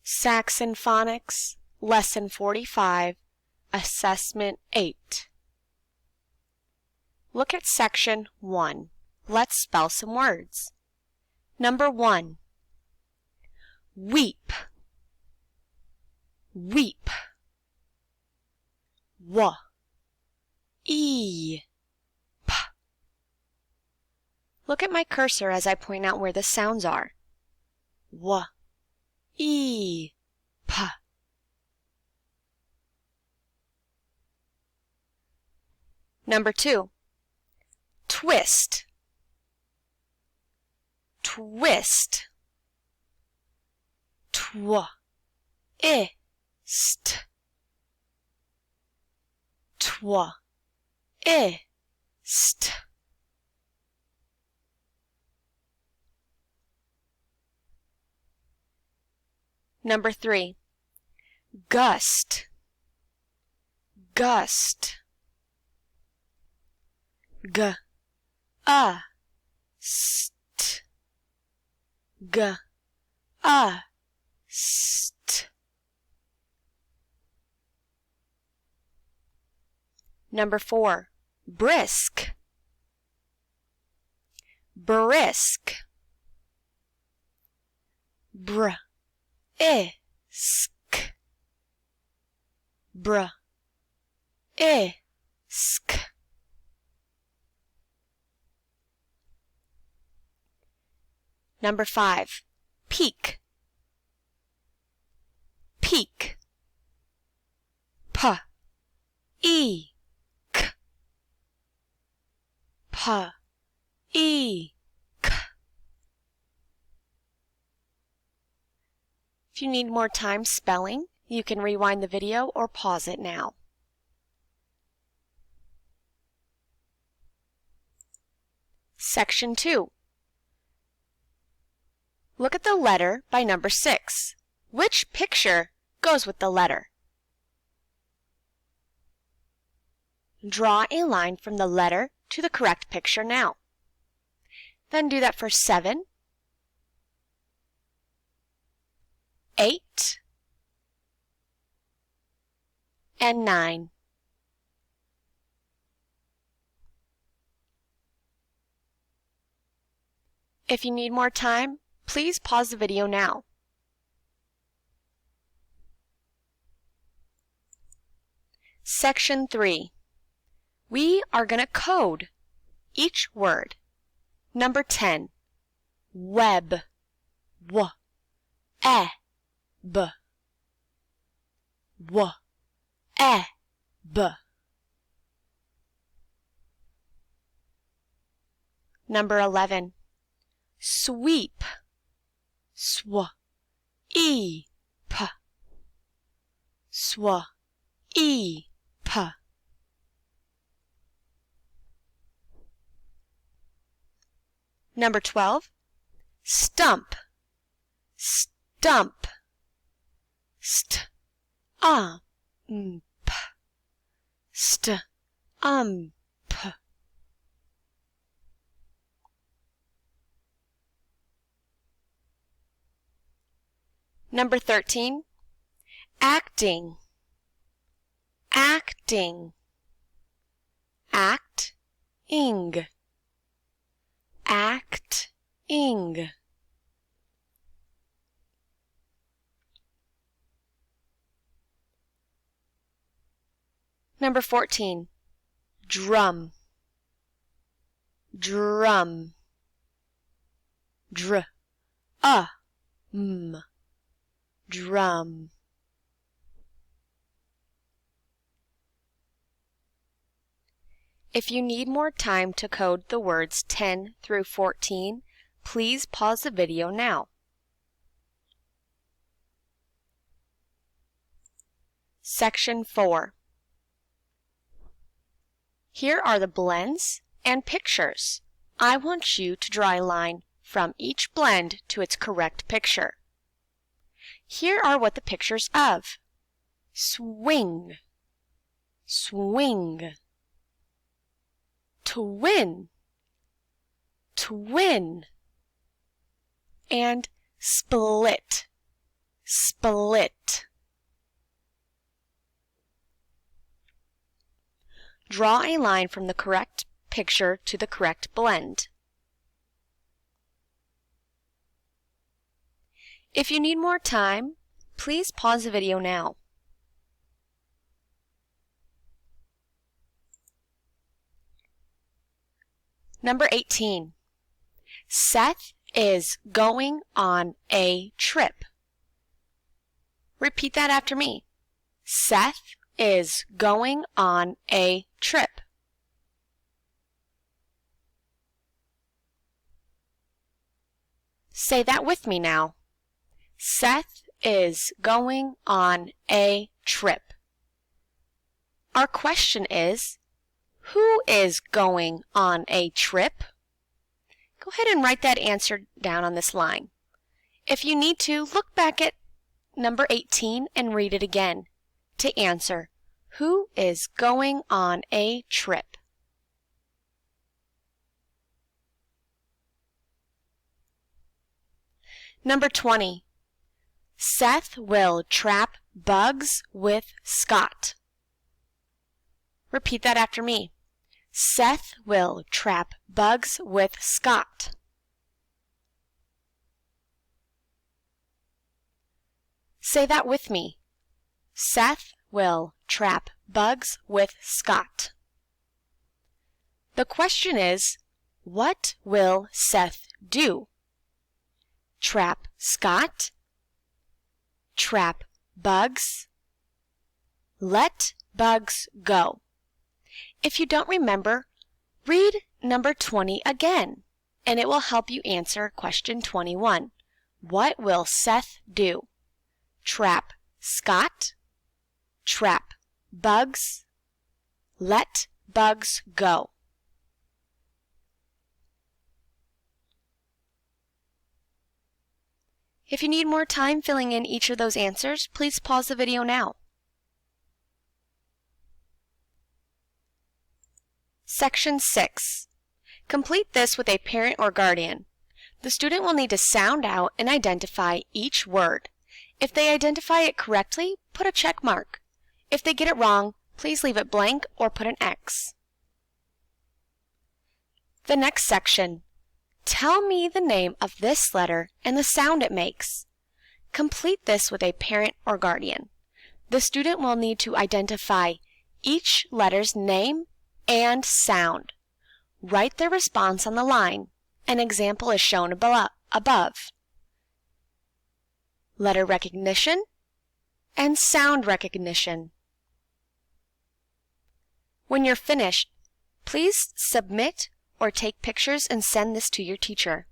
Saxon Phonics, Lesson 45, Assessment 8. Look at Section 1. Let's spell some words. Number 1. Weep. Weep. E. P. Look at my cursor as I point out where the sounds are. E. P. Number 2. Twist. Twist. Ist. Ist. Number 3. Gust. Gust. St. St. Number 4. Brisk. Brisk. Brisk. Brisk. Number 5. Peak. Peak. P-E-K. P-E-K. If you need more time spelling, you can rewind the video or pause it now. Section 2. Look at the letter by number 6. Which picture goes with the letter? Draw a line from the letter to the correct picture now. Then do that for 7, 8, and 9. If you need more time, please pause the video now. Section 3. We are going to code each word. Number 10. Web. W. E. B. W. E. B. Number 11. Sweep. Sw. E. P. Sw. E. P. Number 12. Stump. Stump. St. P. St. P. Number 13. Acting. Acting. Act-ing. Act-ing. Number 14. Drum. Drum. Drum. Drum. If you need more time to code the words 10 through 14, please pause the video now. Section 4. Here are the blends and pictures. I want you to draw a line from each blend to its correct picture. Here are what the pictures of. Swing. Swing. Twin. Twin. And split. split. Draw a line from the correct picture to the correct blend. If you need more time, please pause the video now. Number 18. Seth is going on a trip. Repeat that after me. Seth is going on a trip. Say that with me now. Seth is going on a trip. Our question is, who is going on a trip? Go ahead and write that answer down on this line. If you need to, look back at number 18 and read it again to answer, who is going on a trip? Number 20. Seth will trap bugs with Scott. Repeat that after me. Seth will trap bugs with Scott. Say that with me. Seth will trap bugs with Scott. The question is, what will Seth do? Trap Scott? Trap bugs? Let bugs go. If you don't remember, read number 20 again, and it will help you answer question 21. What will Seth do? Trap Scott? Trap bugs? Let bugs go. If you need more time filling in each of those answers, please pause the video now. Section 6. Complete this with a parent or guardian. The student will need to sound out and identify each word. If they identify it correctly, put a check mark. If they get it wrong, please leave it blank or put an X. The next section. Tell me the name of this letter and the sound it makes. Complete this with a parent or guardian. The student will need to identify each letter's name and sound. Write their response on the line. An example is shown above. Letter recognition and sound recognition. When you're finished, please submit or take pictures and send this to your teacher.